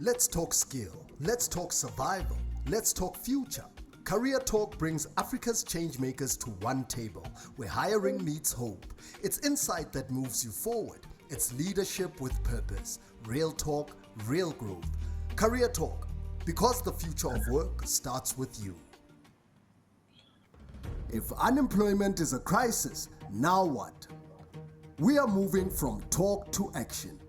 Let's talk skill. Let's talk survival. Let's talk future. Career Talk brings Africa's changemakers to one table where hiring meets hope. It's insight that moves you forward. It's leadership with purpose. Real talk, real growth. Career Talk, because the future of work starts with you. If unemployment is a crisis, now what? We are moving from talk to action.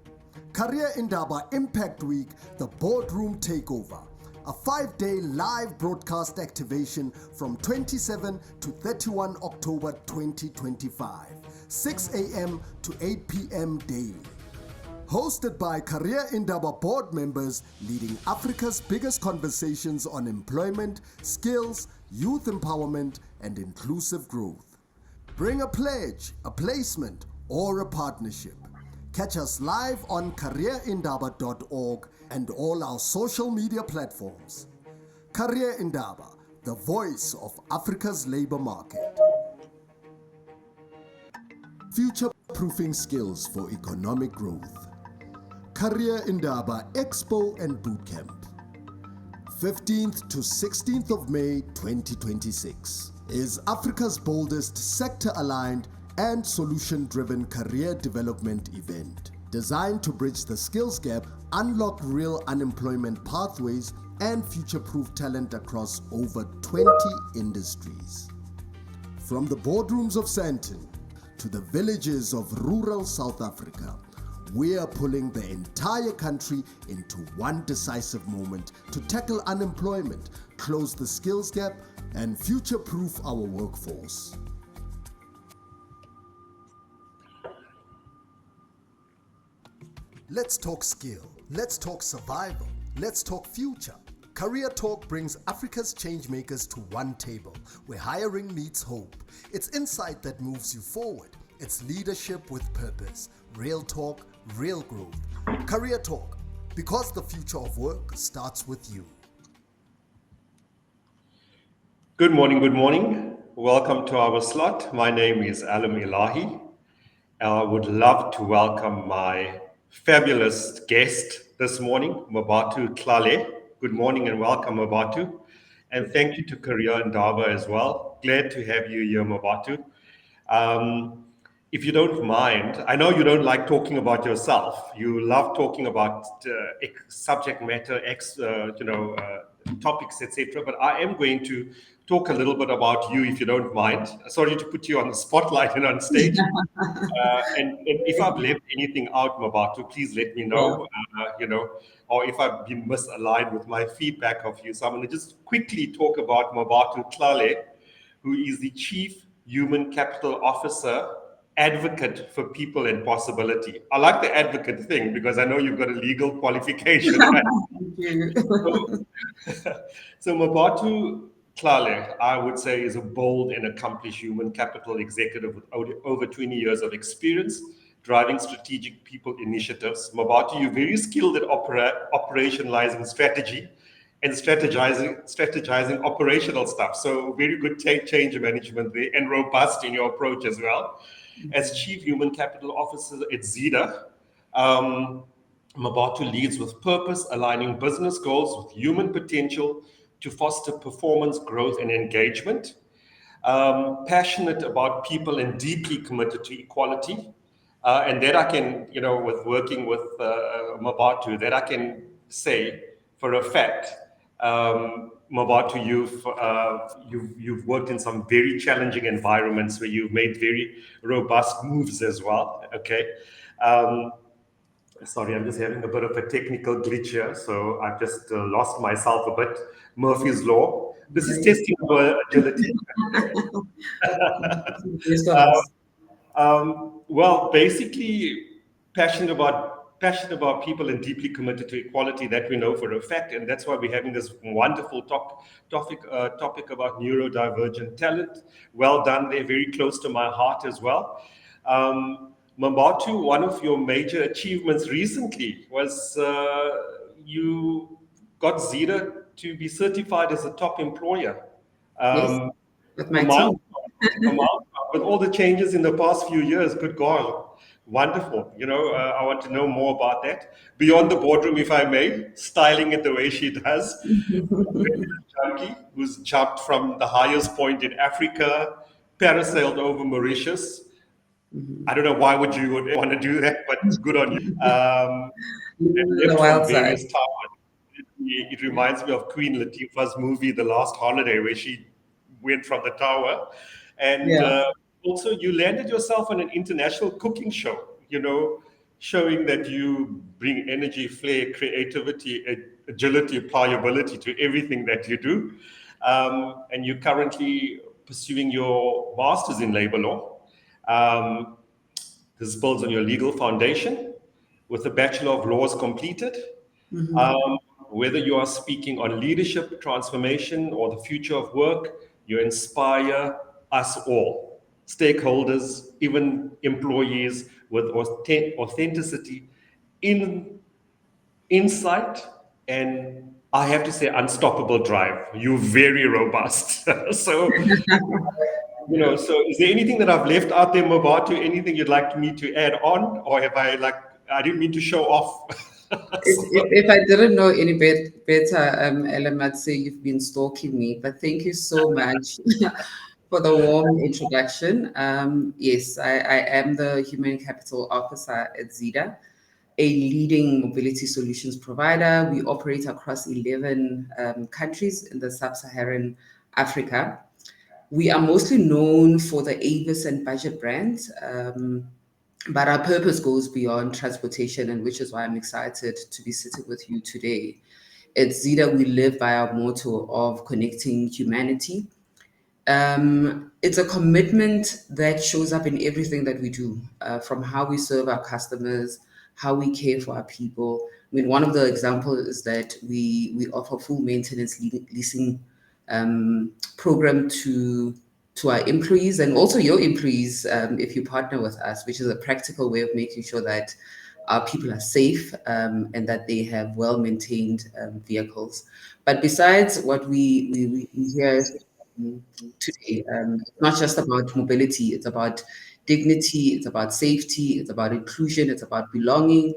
Career Indaba Impact Week, the Boardroom Takeover. A 5-day live broadcast activation from 27 to 31 October 2025, 6 a.m. to 8 p.m. daily. Hosted by Career Indaba board members leading Africa's biggest conversations on employment, skills, youth empowerment, and inclusive growth. Bring a pledge, a placement, or a partnership. Catch us live on careerindaba.org and all our social media platforms. Career Indaba, the voice of Africa's labor market. Future-proofing skills for economic growth. Career Indaba Expo and Bootcamp. 15th to 16th of May 2026 is Africa's boldest sector-aligned and solution-driven career development event designed to bridge the skills gap, unlock real unemployment pathways, and future-proof talent across over 20 industries. From the boardrooms of Sandton to the villages of rural South Africa, we are pulling the entire country into one decisive moment to tackle unemployment, close the skills gap, and future-proof our workforce. Let's talk skill. Let's talk survival. Let's talk future. Career Talk brings Africa's changemakers to one table where hiring meets hope. It's insight that moves you forward. It's leadership with purpose. Real talk, real growth. Career Talk, because the future of work starts with you. Good morning. Welcome to our slot. My name is Ellahi. I would love to welcome my fabulous guest this morning, Mmabatho Tlale. Good morning and welcome, Mmabatho. And thank you to Career Indaba as well. Glad to have you here, Mmabatho. If you don't mind, I know you don't like talking about yourself. You love talking about subject matter, topics, etc. But I am going to talk a little bit about you, if you don't mind. Sorry to put you on the spotlight and on stage. And if I've left anything out, Mmabatho, please let me know. Or if I've been misaligned with my feedback of you. So I'm going to just quickly talk about Mmabatho Tlale, who is the Chief Human Capital Officer, advocate for people and possibility. I like the advocate thing because I know you've got a legal qualification. So Mmabatho Tlale, I would say, is a bold and accomplished human capital executive with over 20 years of experience driving strategic people initiatives. Mmabatho, you're very skilled at operationalizing strategy and strategizing operational stuff. So very good change management there and robust in your approach as well. As Chief Human Capital Officer at Zeda, Mmabatho leads with purpose, aligning business goals with human potential to foster performance, growth, and engagement. Passionate about people and deeply committed to equality. And that I can, with working with Mmabatho, that I can say for a fact, Mmabatho, you've worked in some very challenging environments where you've made very robust moves as well. Okay. Sorry, I'm just having a bit of a technical glitch here, so I've just lost myself a bit. Murphy's Law. This is testing our agility. Well, basically, passionate about people and deeply committed to equality, that we know for a fact, and that's why we're having this wonderful topic about neurodivergent talent. Well done, they're very close to my heart as well. Mmabatho, one of your major achievements recently was you got Zeda to be certified as a top employer. Yes, with my team. With all the changes in the past few years, good God, Wonderful. I want to know more about that. Beyond the boardroom, if I may, styling it the way she does. Junkie who's jumped from the highest point in Africa, parasailed over Mauritius. I don't know why would you would want to do that, but good on you. And The left from wild side. various towers. It reminds me of Queen Latifah's movie, The Last Holiday, where she went from the tower. And Yeah. also, you landed yourself on an international cooking show, showing that you bring energy, flair, creativity, agility, pliability to everything that you do. And you're currently pursuing your master's in labor law. This builds on your legal foundation with a Bachelor of Laws completed. Whether you are speaking on leadership, transformation, or the future of work, you inspire us all, stakeholders, even employees, with authenticity, insight, and I have to say, unstoppable drive. You're very robust. So is there anything that I've left out there, Mmabatho? Anything you'd like me to add on? Or have I didn't mean to show off. If I didn't know any better, Ellen, I'd say you've been stalking me. But thank you so much for the warm introduction. Yes, I am the Human Capital Officer at Zeda, a leading mobility solutions provider. We operate across 11 countries in the sub-Saharan Africa. We are mostly known for the Avis and Budget brands. But our purpose goes beyond transportation, and which is why I'm excited to be sitting with you today. At Zeda, we live by our motto of connecting humanity. It's a commitment that shows up in everything that we do, from how we serve our customers, how we care for our people. I mean, one of the examples is that we offer full maintenance leasing program to our employees and also your employees if you partner with us, which is a practical way of making sure that our people are safe and that they have well-maintained vehicles. But besides what we hear today, it's not just about mobility, it's about dignity, it's about safety, it's about inclusion, it's about belonging.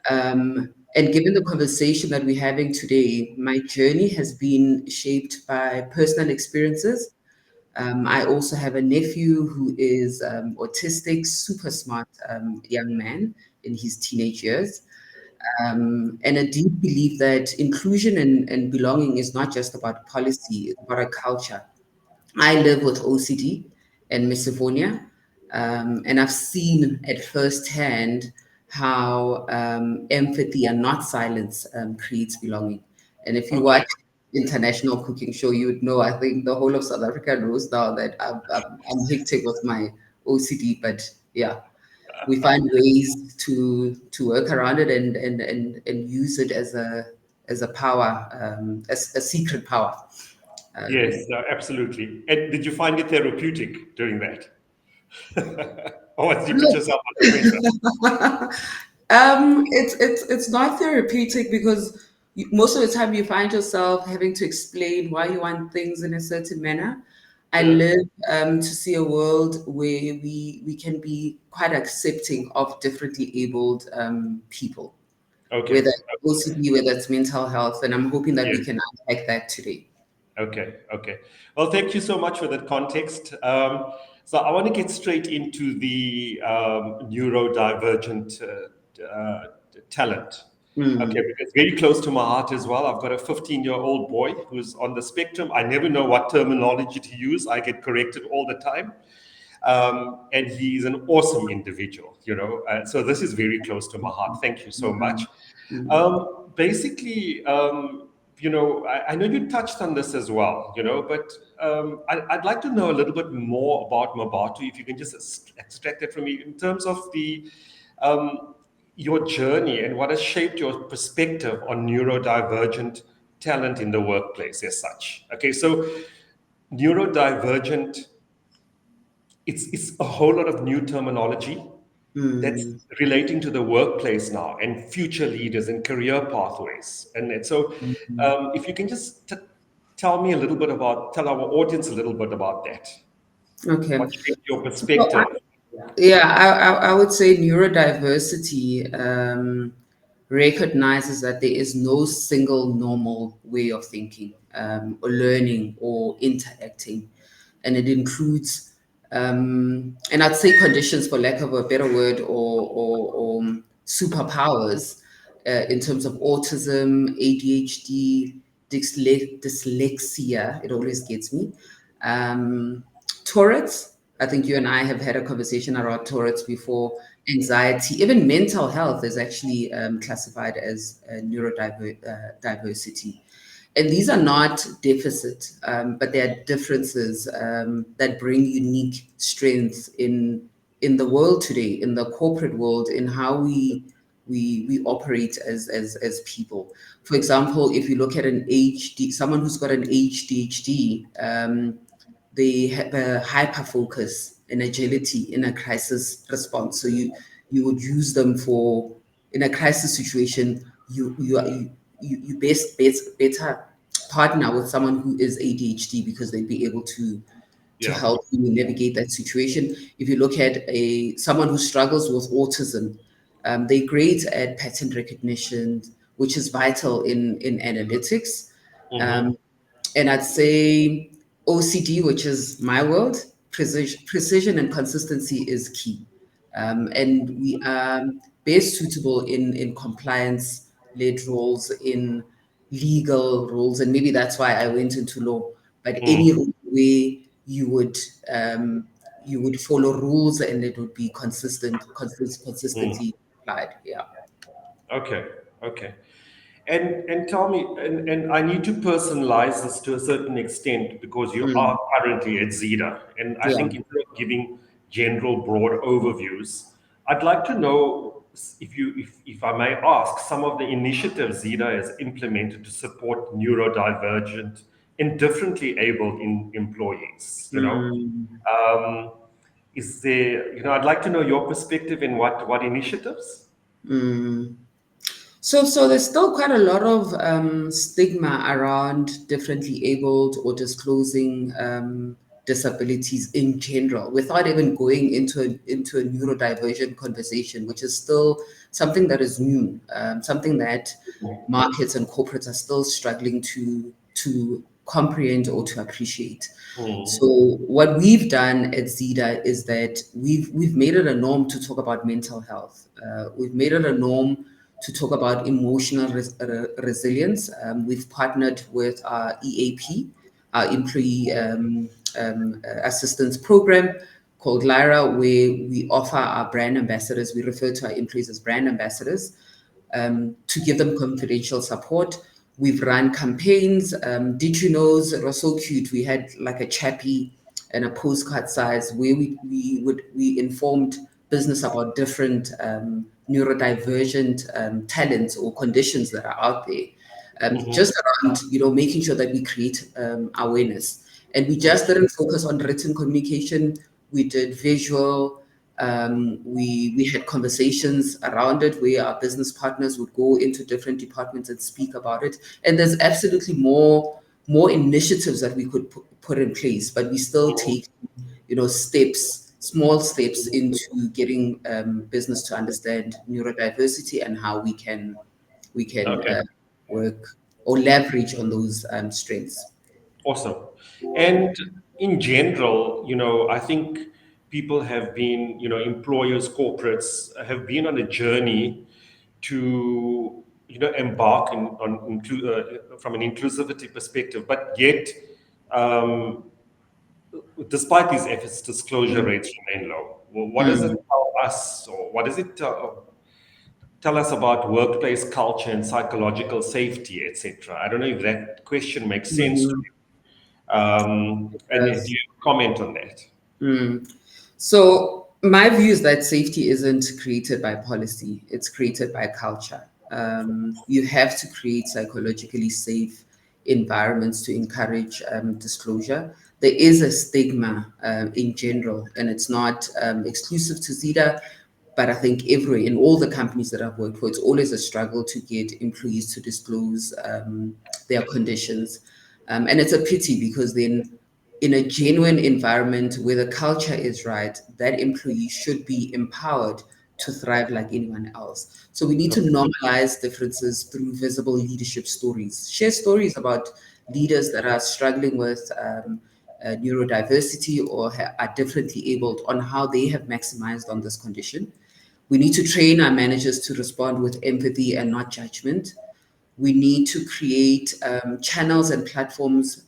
And given the conversation that we're having today, my journey has been shaped by personal experiences. I also have a nephew who is autistic, super smart young man in his teenage years, and a deep belief that inclusion and belonging is not just about policy, it's about a culture. I live with OCD and misophonia, and I've seen at first hand how empathy and not silence creates belonging. And if you watch international cooking show, you would know. I think the whole of South Africa knows now that I'm hectic with my OCD, but yeah, we find ways to work around it and use it as a power, as a secret power. Yes, absolutely. And did you find it therapeutic doing that? Or once you put yourself under pressure? It's not therapeutic because most of the time you find yourself having to explain why you want things in a certain manner. I live to see a world where we can be quite accepting of differently abled people, Okay. whether it's OCD, whether it's mental health, and I'm hoping that we Yes. can unpack that today. Okay. Well, thank you so much for that context. So I want to get straight into the neurodivergent talent. Okay, because it's very close to my heart as well. I've got a 15-year-old boy who's on the spectrum. I never know what terminology to use. I get corrected all the time. And he's an awesome individual, so this is very close to my heart. Thank you so much. Basically, I know you touched on this as well, but I'd like to know a little bit more about Mmabatho, if you can just extract that from me in terms of your journey and what has shaped your perspective on neurodivergent talent in the workplace as such. Okay, so neurodivergent, it's a whole lot of new terminology that's relating to the workplace now and future leaders and career pathways. And so if you can just tell our audience a little bit about that. Okay. What shaped your perspective? Yeah, I would say neurodiversity recognizes that there is no single normal way of thinking or learning or interacting. And it includes, and I'd say conditions, for lack of a better word, or superpowers in terms of autism, ADHD, dyslexia, it always gets me. Tourette's, I think you and I have had a conversation around Tourette's before. Anxiety, even mental health is actually classified as neurodiversity. And these are not deficits, but they are differences that bring unique strengths in the world today, in the corporate world, in how we operate as people. For example, if you look at an HD, someone who's got an HDHD, they have a hyper focus and agility in a crisis response. So you would use them for in a crisis situation. You better partner with someone who is ADHD because they'd be able to Yeah. help you navigate that situation. If you look at someone who struggles with autism, they're great at pattern recognition, which is vital in analytics. Mm-hmm. Um, and I'd say OCD, which is my world, precision and consistency is key. And we are best suitable in compliance led roles, in legal roles. And maybe that's why I went into law. But any Mm. role where um, you would follow rules and it would be Mm. consistently applied. Yeah. Okay. Okay. And tell me, and I need to personalize this to a certain extent because you Mm, are currently at Zeda, and I yeah. think instead of giving general broad overviews, I'd like to know if I may ask, some of the initiatives Zeda has implemented to support neurodivergent and differently abled employees. Mm, Um, is there, I'd like to know your perspective in what initiatives. mm. So there's still quite a lot of stigma around differently abled or disclosing disabilities in general, without even going into a neurodivergent conversation, which is still something that is new, something that markets and corporates are still struggling to comprehend or to appreciate. Mm. So what we've done at Zeda is that we've made it a norm to talk about mental health. We've made it a norm to talk about emotional resilience. We've partnered with our EAP, our Employee Assistance Program called Lyra, where we offer our brand ambassadors, we refer to our employees as brand ambassadors, to give them confidential support. We've run campaigns. Did you know it was so cute? We had like a chappy and a postcard size where we informed business about different neurodivergent talents or conditions that are out there. Mhm. Just around making sure that we create awareness, and we just didn't focus on written communication. We did visual. We had conversations around it where our business partners would go into different departments and speak about it. And there's absolutely more initiatives that we could put in place, but we still take small steps into getting business to understand neurodiversity and how we can Okay. work or leverage on those strengths. Awesome. And in general, I think people have been, employers, corporates have been on a journey to, embark from an inclusivity perspective, but yet, um, despite these efforts, disclosure Mm. rates remain low. Well, what does it Mm. tell us, or what does it tell us about workplace culture and psychological safety, etc.? I don't know if that question makes sense to Mm. you. And do Yes. you comment on that? Mm. So my view is that safety isn't created by policy; it's created by culture. You have to create psychologically safe environments to encourage disclosure. There is a stigma in general, and it's not exclusive to Zeda, but I think everywhere in all the companies that I've worked for, it's always a struggle to get employees to disclose their conditions, and it's a pity because then in a genuine environment where the culture is right, that employee should be empowered to thrive like anyone else. So we need to normalize differences through visible leadership stories. Share stories about leaders that are struggling with neurodiversity or are differently abled on how they have maximized on this condition. We need to train our managers to respond with empathy and not judgment. We need to create channels and platforms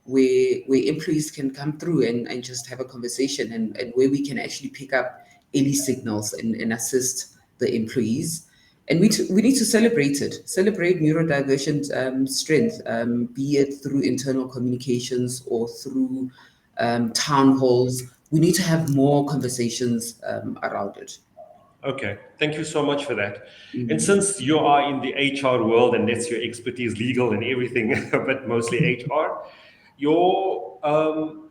where employees can come through and just have a conversation, and where we can actually pick up any signals and assist the employees. And we need to celebrate neurodivergent strength, be it through internal communications or through town halls. We need to have more conversations around it. Okay, thank you so much for that. And Mhm. since you are in the HR world and that's your expertise, legal and everything, but mostly HR, your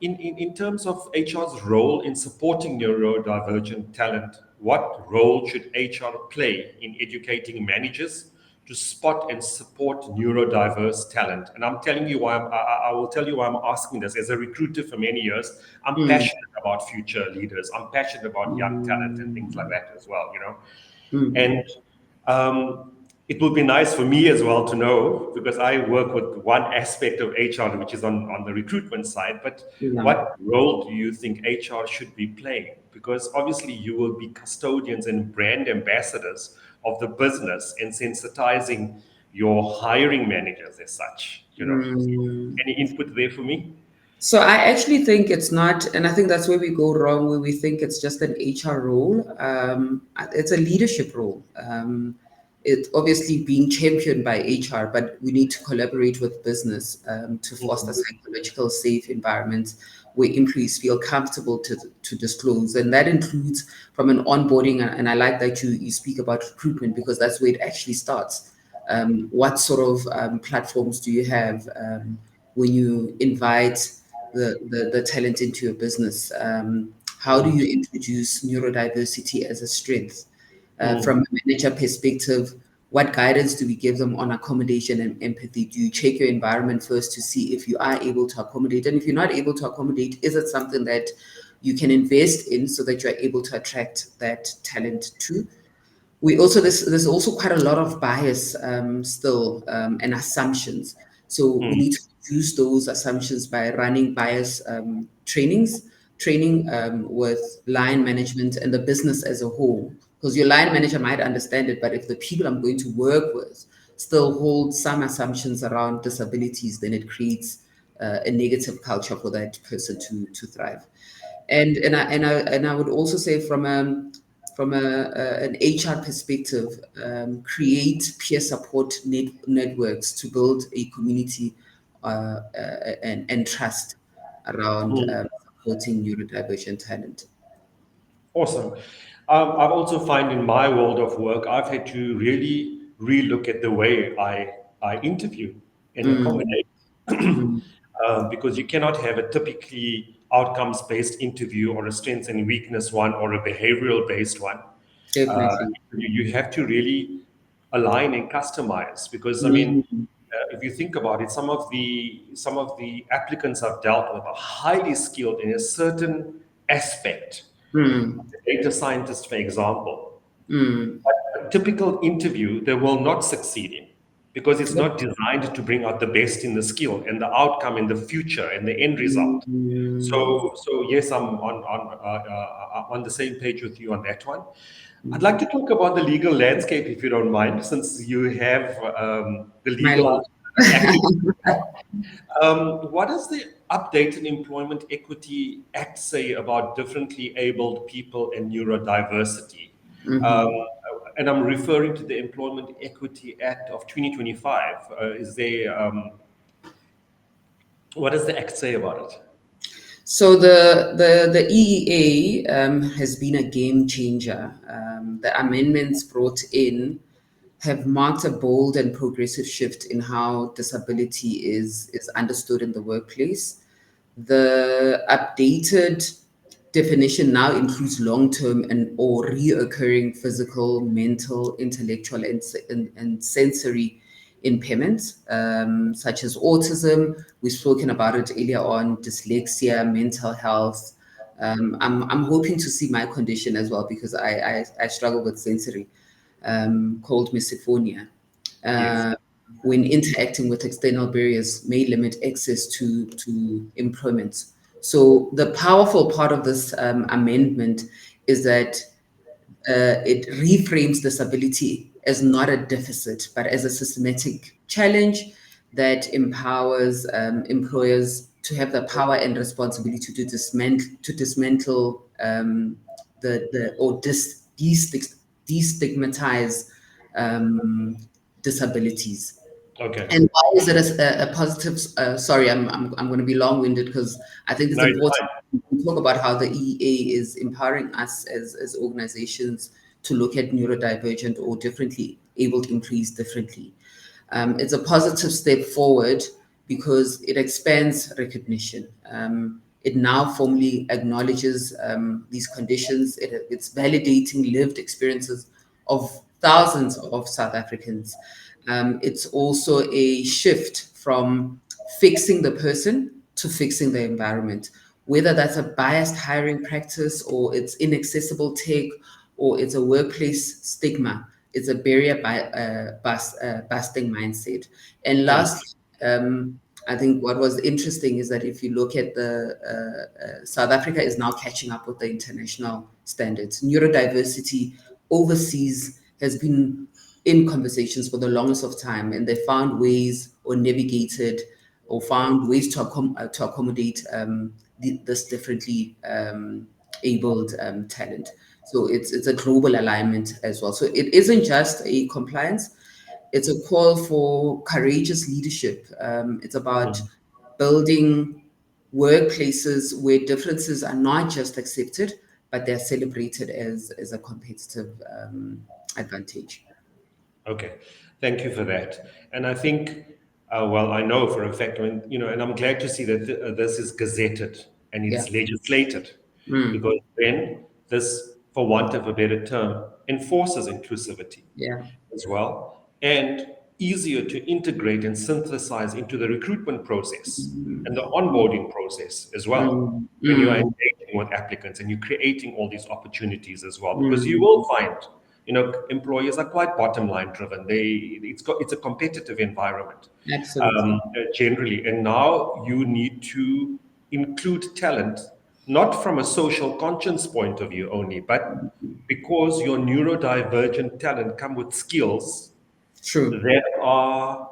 in terms of HR's role in supporting neurodivergent talent, what role should HR play in educating managers to spot and support neurodiverse talent? And I'm telling you why I will tell you why I'm asking this. As a recruiter for many years, I'm Mm, passionate about future leaders. I'm passionate about young talent and things like mm, that as well, you know. mm. And um, it would be nice for me as well to know, because I work with one aspect of HR, which is on the recruitment side. But Yeah. what role do you think HR should be playing? Because obviously you will be custodians and brand ambassadors of the business and sensitizing your hiring managers as such, you know. Mm. Any input there for me? So I actually think it's not, and I think that's where we go wrong, where we think it's just an HR role. It's a leadership role. It obviously being championed by HR, but we need to collaborate with business to foster psychological safe environments where employees feel comfortable to disclose. And that includes from an onboarding, and I like that you speak about recruitment because that's where it actually starts. What sort of platforms do you have when you invite the talent into your business? How do you introduce neurodiversity as a strength? From a manager perspective, what guidance do we give them on accommodation and empathy? Do you check your environment first to see if you are able to accommodate? And if you're not able to accommodate, is it something that you can invest in so that you're able to attract that talent too? We also there's also quite a lot of bias still and assumptions. So we need to reduce those assumptions by running bias training with line management and the business as a whole. Because your line manager might understand it, but if the people I'm going to work with still hold some assumptions around disabilities, then it creates a negative culture for that person to thrive. And I would also say from an HR perspective, create peer support networks to build a community and trust around supporting neurodivergent talent. Awesome. I've also find in my world of work, I've had to really relook at the way I interview and Mm, accommodate, mm, because you cannot have a typically outcomes-based interview or a strengths and weakness one or a behavioral-based one. Uh, definitely. you have to really align and customize, because I mean, Mhm, if you think about it, some of the applicants I've dealt with are highly skilled in a certain aspect. mm, Data scientist, for example, mm. a typical interview they will not succeed in, because it's Yep. not designed to bring out the best in the skill and the outcome in the future and the end result. Mm, So yes, I'm on the same page with you on that one. I'd like to talk about the legal landscape, if you don't mind, since you have the my love. legal active. What does the updated Employment Equity Act say about differently abled people and neurodiversity? Um, Mhm. and I'm referring to the Employment Equity Act of 2025. Is there, what does the act say about it? So the EEA has been a game changer. The amendments brought in have marked a bold and progressive shift in how disability is understood in the workplace. The updated definition now includes long-term and or reoccurring physical, mental, intellectual, and sensory impairments, such as autism. We've spoken about it earlier on, dyslexia, mental health. I'm hoping to see my condition as well, because I struggle with sensory, called misophonia. Yes. When interacting with external barriers may limit access to employment. So the powerful part of this amendment is that it reframes disability as not a deficit, but as a systematic challenge that empowers employers to have the power and responsibility to dismantle destigmatize disabilities. Okay. And why is it a positive? Sorry, I'm going to be long-winded, because I think it's No, it's important fine. to talk about how the EEA is empowering us as organizations to look at neurodivergent or differently abled employees differently. It's a positive step forward because it expands recognition. It now formally acknowledges these conditions. It's validating lived experiences of thousands of South Africans. It's also a shift from fixing the person to fixing the environment, whether that's a biased hiring practice, or it's inaccessible tech, or it's a workplace stigma. It's a barrier busting mindset. And Mm. last, I think what was interesting is that if you look at South Africa is now catching up with the international standards. Neurodiversity overseas has been in conversations for the longest of time, and they found ways, or navigated, or found ways to accommodate this differently abled talent. So it's a global alignment as well. So it isn't just a compliance; it's a call for courageous leadership. It's about building workplaces where differences are not just accepted, but they're celebrated as a competitive advantage. Okay, thank you for that. And I think, well, I know for a fact, I mean, and I'm glad to see that this is gazetted and Yeah. it's legislated, Mm. because then this, for want of a better term, enforces inclusivity Yeah. as well, and easier to integrate and synthesize into the recruitment process and the onboarding process as well, Mm. when you are Mm. engaging with applicants and you're creating all these opportunities as well. Because you Mm. will find, employers are quite bottom line driven. It's a competitive environment, Absolutely. generally, and now you need to include talent, not from a social conscience point of view only, but because your neurodivergent talent come with skills True. that are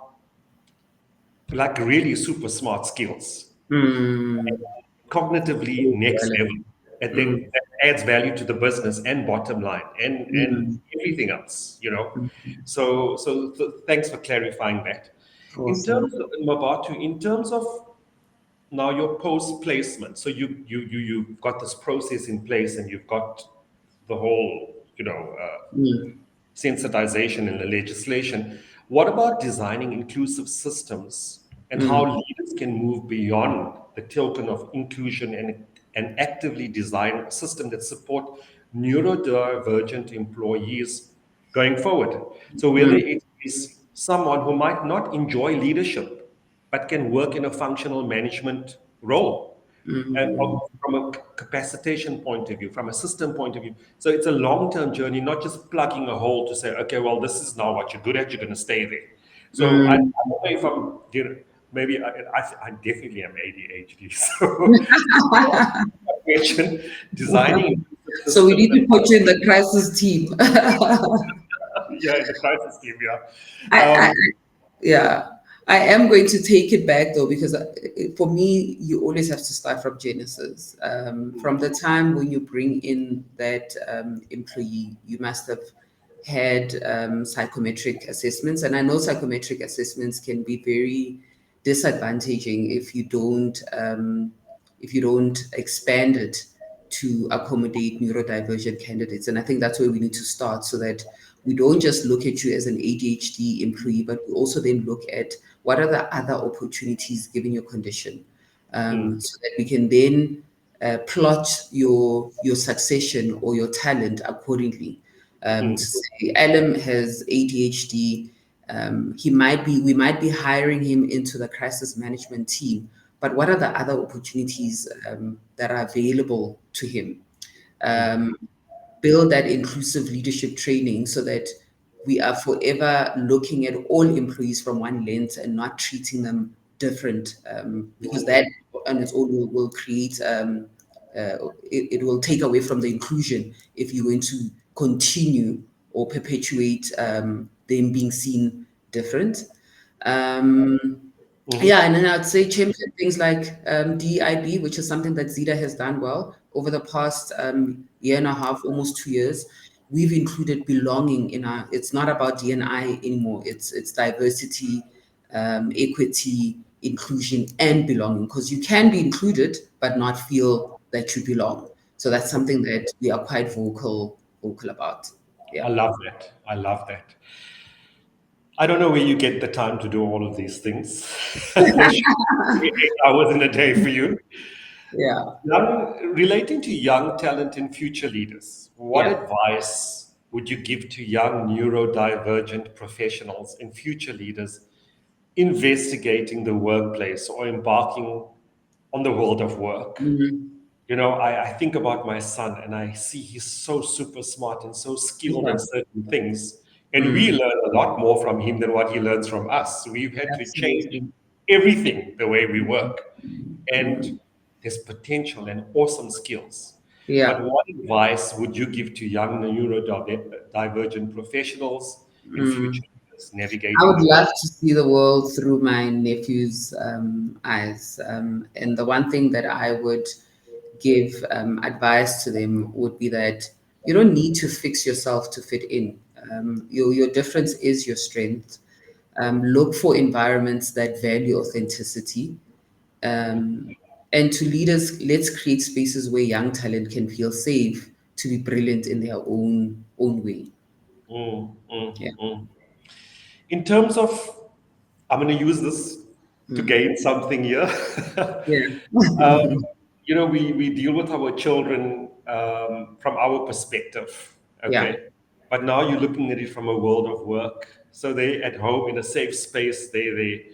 like really super smart skills, Mm. cognitively next level. And Mm. that adds value to the business and bottom line and Mm. everything else. So thanks for clarifying that. In Awesome. terms of Mmabatho, in terms of now your post placement, so you've got this process in place and you've got the whole Mm. sensitization in the legislation. What about designing inclusive systems and how Mm. leaders can move beyond the token of inclusion and actively design a system that support neurodivergent employees going forward? So whether Mm. it is someone who might not enjoy leadership but can work in a functional management role, Mm. from a capacitation point of view, from a system point of view. So it's a long-term journey, not just plugging a hole to say, okay, well, this is now what you're good at, you're going to stay there. So I Mm. don't know if I'm, maybe I definitely am ADHD. So question, designing So we systems, need to put you in the crisis team. yeah, in the crisis team, yeah. I, yeah, I am going to take it back though, because for me, you always have to start from Genesis. From the time when you bring in that employee, you must have had psychometric assessments. And I know psychometric assessments can be very disadvantaging if you don't expand it to accommodate neurodivergent candidates. And I think that's where we need to start, so that we don't just look at you as an ADHD employee, but we also then look at what are the other opportunities given your condition, so that we can then plot your succession or your talent accordingly. To say Alan has ADHD, we might be hiring him into the crisis management team, but what are the other opportunities that are available to him? Build that inclusive leadership training so that we are forever looking at all employees from one lens and not treating them different, because that on its own will create it will take away from the inclusion if you're going to continue or perpetuate them being seen different. Yeah, and then I'd say champion things like DEIB, which is something that Zeda has done well over the past year and a half, almost 2 years. We've included belonging in our. It's not about D&I anymore. It's diversity, equity, inclusion, and belonging. Because you can be included but not feel that you belong. So that's something that we are quite vocal about. Yeah. I love that. I love that. I don't know where you get the time to do all of these things. There should be 8 hours in a day for you. Yeah. Relating to young talent and future leaders, what advice would you give to young neurodivergent professionals and future leaders investigating the workplace or embarking on the world of work? You know, I think about my son and I see he's so super smart and so skilled Yeah. at certain things. And we learn a lot more from him than what he learns from us. We've had to change Absolutely. everything the way we work. And there's potential and awesome skills. Yeah. But what advice would you give to young neurodivergent professionals and future leaders I navigating would the love world? to see the world through my nephew's eyes. And the one thing that I would give advice to them would be that you don't need to fix yourself to fit in. Your difference is your strength. Look for environments that value authenticity. And to leaders, let's create spaces where young talent can feel safe to be brilliant in their own way. Mm, mm, Yeah. mm. In terms of, I'm going to use this to gain something here. Yeah. You know, we deal with our children from our perspective, Yeah. okay? But now you're looking at it from a world of work. So they at home in a safe space, they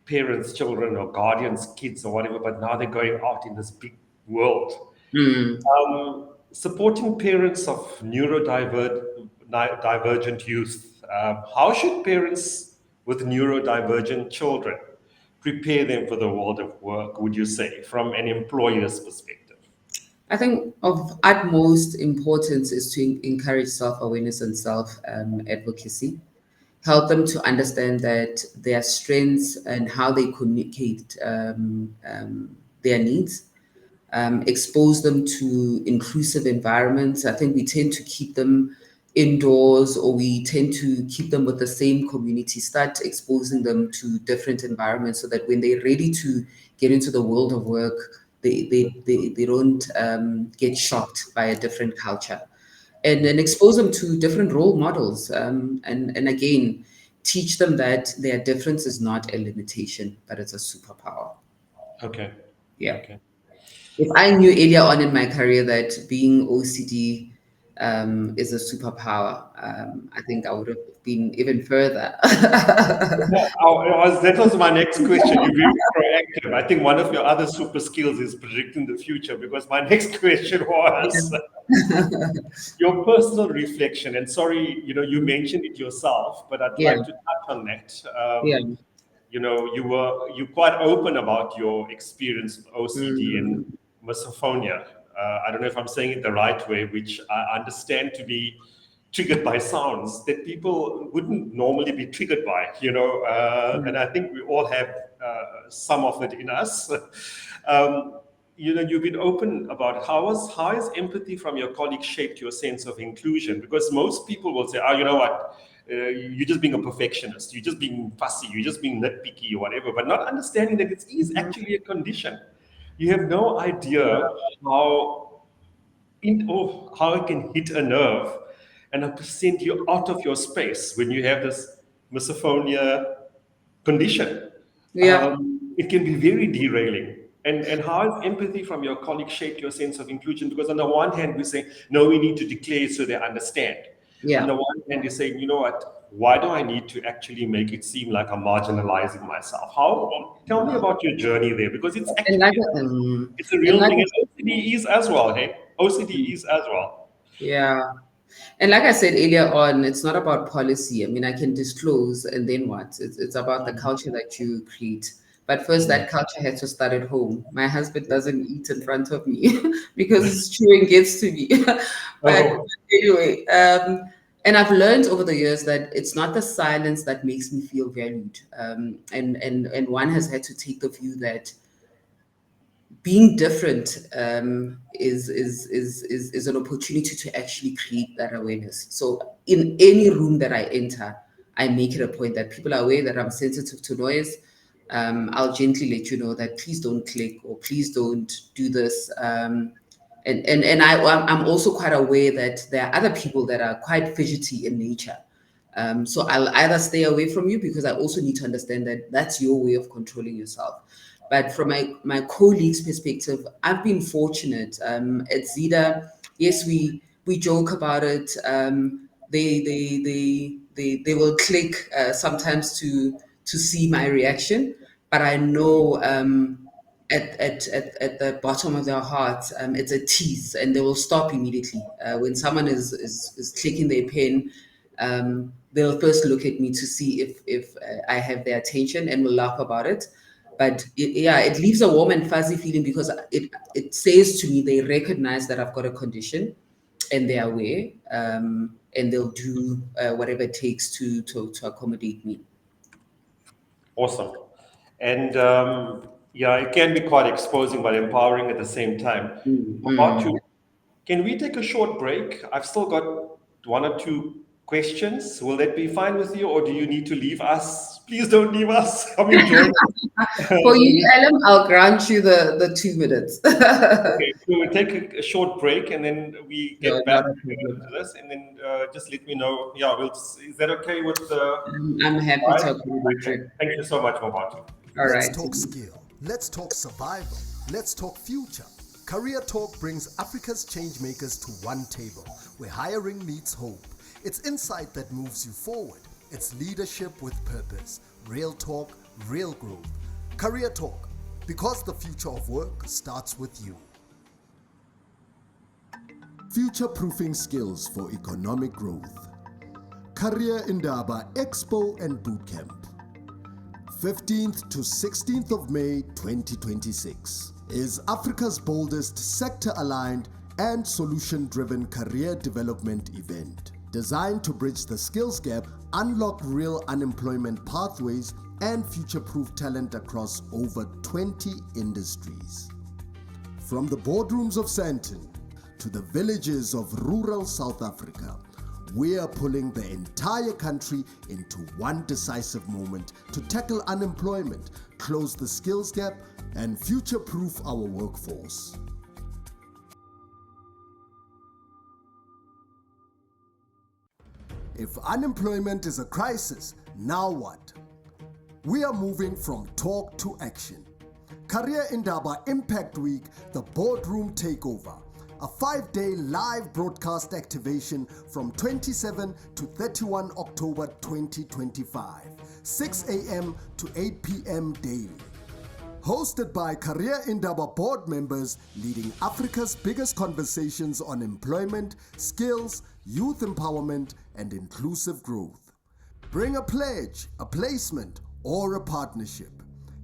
parents, children, or guardians, kids, or whatever. But now they're going out in this big world. Supporting parents of neurodivergent youth. How should parents with neurodivergent children prepare them for the world of work, would you say, from an employer's perspective? I think of utmost importance is to encourage self-awareness and self-advocacy. Help them to understand that their strengths and how they communicate their needs. Expose them to inclusive environments. I think we tend to keep them indoors, or we tend to keep them with the same community. Start exposing them to different environments so that when they're ready to get into the world of work, they don't get shocked by a different culture. And then expose them to different role models. And again, teach them that their difference is not a limitation, but it's a superpower. Okay. Yeah. Okay. If I knew earlier on in my career that being OCD is a superpower, I think I would have been even further. That was my next question. You're very proactive. I think one of your other super skills is predicting the future, because my next question was your personal reflection. And sorry, you know, you mentioned it yourself, but I'd Yeah, like to touch on that. yeah. You know, you're quite open about your experience with OCD and misophonia. I don't know if I'm saying it the right way, which I understand to be triggered by sounds that people wouldn't normally be triggered by, you know, and I think we all have some of it in us. You know, you've been open about how has empathy from your colleagues shaped your sense of inclusion? Because most people will say, oh, you know what, you're just being a perfectionist, you're just being fussy, you're just being nitpicky or whatever, but not understanding that it is actually a condition. You have no idea how it can hit a nerve and send you out of your space when you have this misophonia condition. Yeah. It can be very derailing. And how has empathy from your colleagues shaped your sense of inclusion? Because on the one hand, we say, no, we need to declare so they understand. On Yeah. the one hand is saying, you know what, why do I need to actually make it seem like I'm marginalizing myself? Tell me about your journey there, because it's And actually, it's a real thing. And OCD is as well, hey? OCD is as well. yeah. And like I said earlier on, it's not about policy. I mean, I can disclose and then what? It's about the culture that you create. But first, that culture has to start at home. My husband doesn't eat in front of me because chewing gets to me. But Oh, anyway, and I've learned over the years that it's not the silence that makes me feel valued. And one has had to take the view that being different is an opportunity to actually create that awareness. So in any room that I enter, I make it a point that people are aware that I'm sensitive to noise. I'll gently let you know that please don't click or please don't do this. I'm also quite aware that there are other people that are quite fidgety in nature. So I'll either stay away from you because I also need to understand that that's your way of controlling yourself. But from my colleagues' perspective, I've been fortunate. At Zeda, yes, we joke about it. They will click sometimes to see my reaction, but I know at the bottom of their hearts, it's a tease, and they will stop immediately when someone is clicking their pen. They'll first look at me to see if I have their attention, and will laugh about it. But it leaves a warm and fuzzy feeling because it says to me they recognize that I've got a condition, and they're aware, and they'll do whatever it takes to accommodate me. awesome. And yeah, it can be quite exposing but empowering at the same time. Mm. Mmabatho, can we take a short break? I've still got one or two questions. Will that be fine with you, or do you need to leave us? Please don't leave us. Come and join us. For So you, Ellen, I'll grant you the 2 minutes. okay, so we'll take a short break and then we No, get back not a problem. to this, and then just let me know. Yeah, is that okay with the? I'm happy Right? to accommodate Okay. you. Thank you so much, Mmabatho. All Let's right. talk skill. Let's talk survival. Let's talk future. Career Talk brings Africa's changemakers to one table where hiring meets hope. It's insight that moves you forward. It's leadership with purpose. Real talk, real growth. Career Talk, because the future of work starts with you. Future-proofing skills for economic growth. Career Indaba Expo and Bootcamp. 15th to 16th of May 2026 is Africa's boldest sector-aligned and solution-driven career development event designed to bridge the skills gap, unlock real unemployment pathways, and future-proof talent across over 20 industries. From the boardrooms of Sandton to the villages of rural South Africa, we are pulling the entire country into one decisive moment to tackle unemployment, close the skills gap, and future-proof our workforce. If unemployment is a crisis, now what? We are moving from talk to action. Career Indaba Impact Week, the Boardroom Takeover. A 5-day live broadcast activation from 27 to 31 October 2025, 6 a.m. to 8 p.m. daily. Hosted by Career Indaba board members leading Africa's biggest conversations on employment, skills, youth empowerment, and inclusive growth. Bring a pledge, a placement, or a partnership.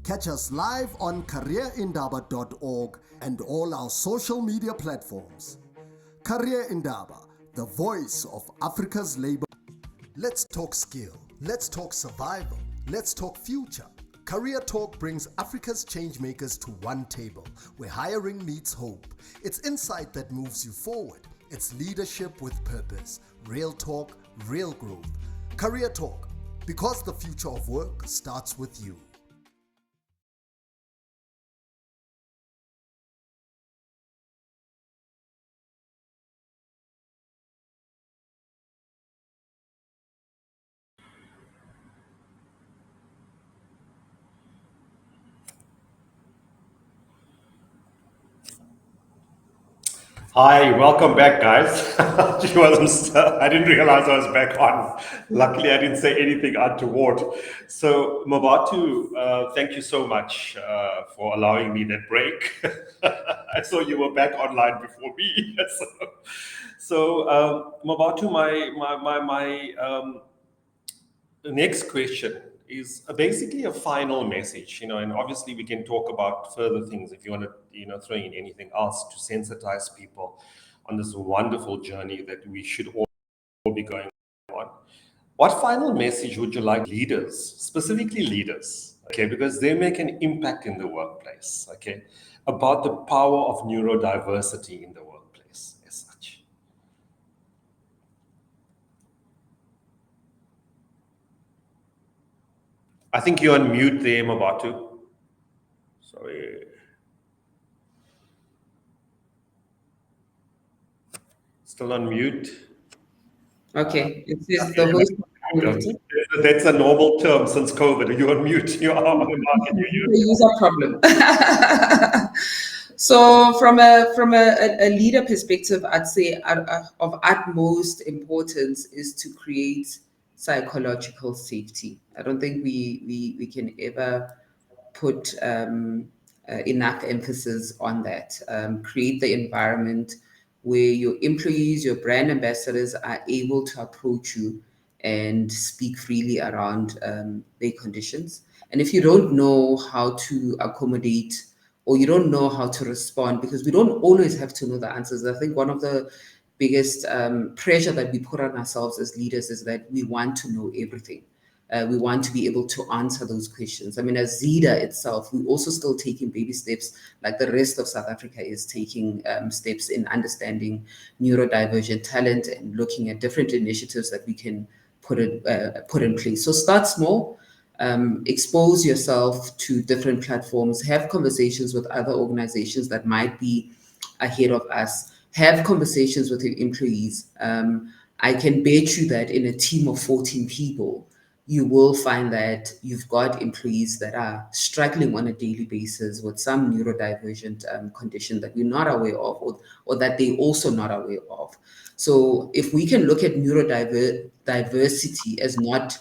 Catch us live on careerindaba.org and all our social media platforms. Career Indaba, the voice of Africa's labor. Let's talk skill. Let's talk survival. Let's talk future. Career Talk brings Africa's changemakers to one table where hiring meets hope. It's insight that moves you forward. It's leadership with purpose. Real talk, real growth. Career Talk, because the future of work starts with you. Hi, welcome back, guys. I didn't realize I was back on. Luckily, I didn't say anything untoward. So, Mmabatho, thank you so much for allowing me that break. I saw you were back online before me. Mmabatho, the next question is basically a final message, and obviously we can talk about further things if you want to, throw in anything else to sensitize people on this wonderful journey that we should all be going on. What final message would you like leaders, specifically leaders, okay, because they make an impact in the workplace, okay, about the power of neurodiversity in the workplace as such? I think you're on mute there, Mmabatho. Sorry. Still on mute. Okay, it says the host. That's a normal term since COVID. You're on mute. You are on the market. It's a user problem. So, from a leader perspective, I'd say of utmost importance is to create psychological safety. I don't think we can ever put enough emphasis on that. Create the environment where your employees, your brand ambassadors are able to approach you and speak freely around their conditions. And if you don't know how to accommodate or you don't know how to respond, because we don't always have to know the answers. I think one of the biggest pressure that we put on ourselves as leaders is that we want to know everything. We want to be able to answer those questions. I mean, as Zeda itself, we're also still taking baby steps, like the rest of South Africa is taking steps in understanding neurodivergent talent and looking at different initiatives that we can put in place. So start small, expose yourself to different platforms, have conversations with other organizations that might be ahead of us, have conversations with your employees. I can bet you that in a team of 14 people, you will find that you've got employees that are struggling on a daily basis with some neurodivergent condition that we're not aware of, or that they're also not aware of. So if we can look at neurodiversity as not,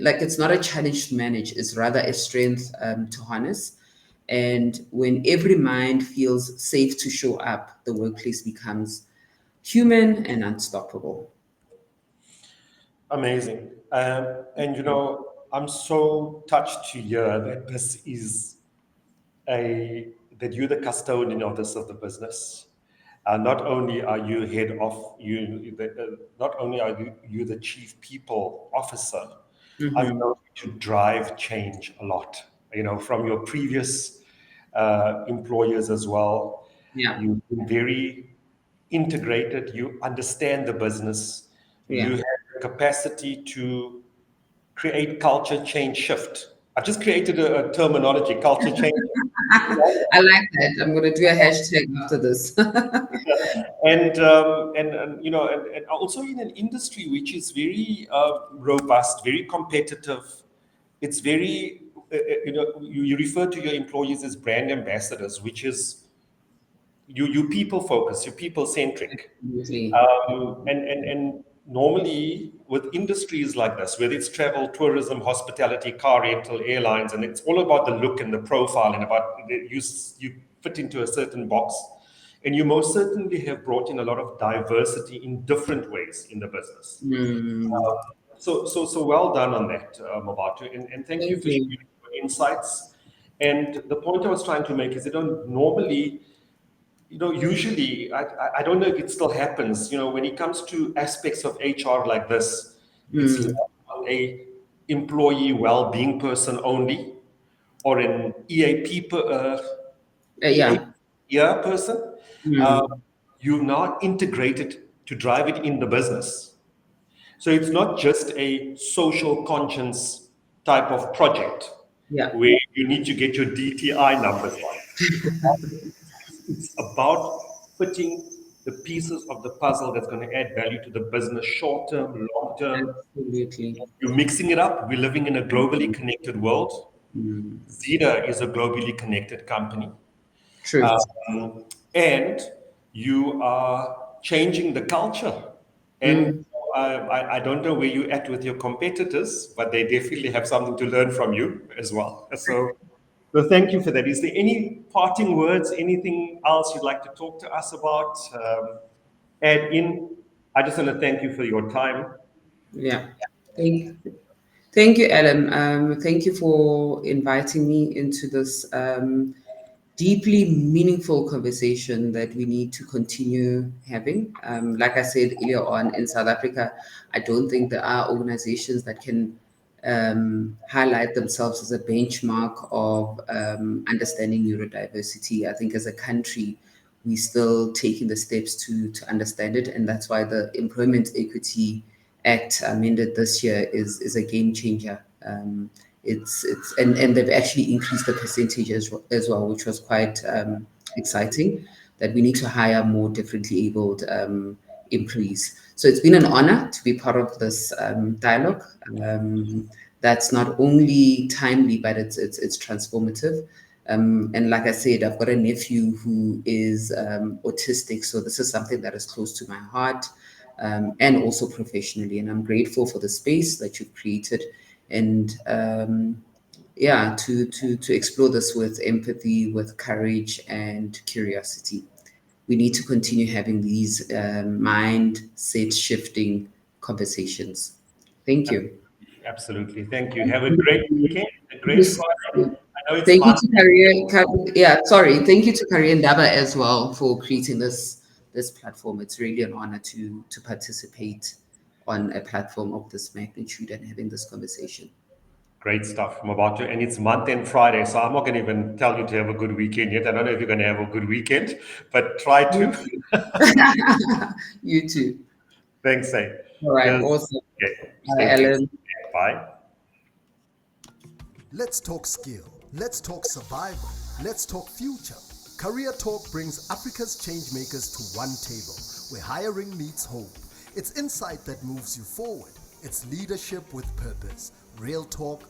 like it's not a challenge to manage, it's rather a strength to harness. And when every mind feels safe to show up, the workplace becomes human and unstoppable. Amazing. And I'm so touched to hear that this is that you're the custodian of the business. Not only are you not only are you the chief people officer, I've Mhm. known you to drive change a lot. From your previous employers as well. Yeah, You've been very integrated. You understand the business. You yeah. have the capacity to create culture change shift. I've just created a terminology, culture change. I like that. I'm going to do a hashtag after this. And also in an industry which is very robust, very competitive. It's very you refer to your employees as brand ambassadors, which is you people focus, you people centric. Absolutely. And normally with industries like this, whether it's travel, tourism, hospitality, car rental, airlines, and it's all about the look and the profile and about you fit into a certain box. And you most certainly have brought in a lot of diversity in different ways in the business. Mm, So well done on that, Mmabatho, and thank you thank for you. sharing your insights. And the point I was trying to make is, normally, usually, I don't know if it still happens, when it comes to aspects of HR like this, it's Mm, a employee well-being person only, or an EAP yeah. person. Uh, Mm, you've now integrated to drive it in the business. So it's not just a social conscience type of project yeah. where you need to get your DTI numbers right. It's about putting the pieces of the puzzle that's going to add value to the business short term, long term. Absolutely. You're mixing it up. We're living in a globally connected world. Mm, Zeda is a globally connected company. true. Um, and you are changing the culture. And I don't know where you're at with your competitors, but they definitely have something to learn from you as well. So thank you for that. Is there any parting words, anything else you'd like to talk to us about? Add in? I just want to thank you for your time. Yeah. Thank, thank you, Alan. Thank you for inviting me into this deeply meaningful conversation that we need to continue having. Like I said earlier on, in South Africa, I don't think there are organizations that can highlight themselves as a benchmark of understanding neurodiversity. I think as a country, we still taking the steps to understand it, and that's why the Employment Equity Act amended this year is a game changer. And they've actually increased the percentage as well, which was quite exciting. That we need to hire more differently abled employees. So it's been an honor to be part of this dialogue. That's not only timely, but it's transformative. And like I said, I've got a nephew who is autistic, so this is something that is close to my heart, and also professionally. And I'm grateful for the space that you've created, and yeah, to explore this with empathy, with courage, and curiosity. We need to continue having these mindset shifting conversations. Thank you. Absolutely. Thank you. Have a great weekend, a great Yes. Friday. I know it's Thank you Monday. to yeah, sorry. Thank you to Career Indaba as well for creating this platform. It's really an honor to participate on a platform of this magnitude and having this conversation. Great stuff, Mmabatho. And it's month end Friday, so I'm not going to even tell you to have a good weekend yet. I don't know if you're going to have a good weekend, but try to. You too. Thanks, eh? All right. Cheers. Awesome. Okay. Bye, Stay tuned. Ellen. Bye. Let's talk skill. Let's talk survival. Let's talk future. Career Talk brings Africa's changemakers to one table where hiring meets hope. It's insight that moves you forward. It's leadership with purpose. Real talk,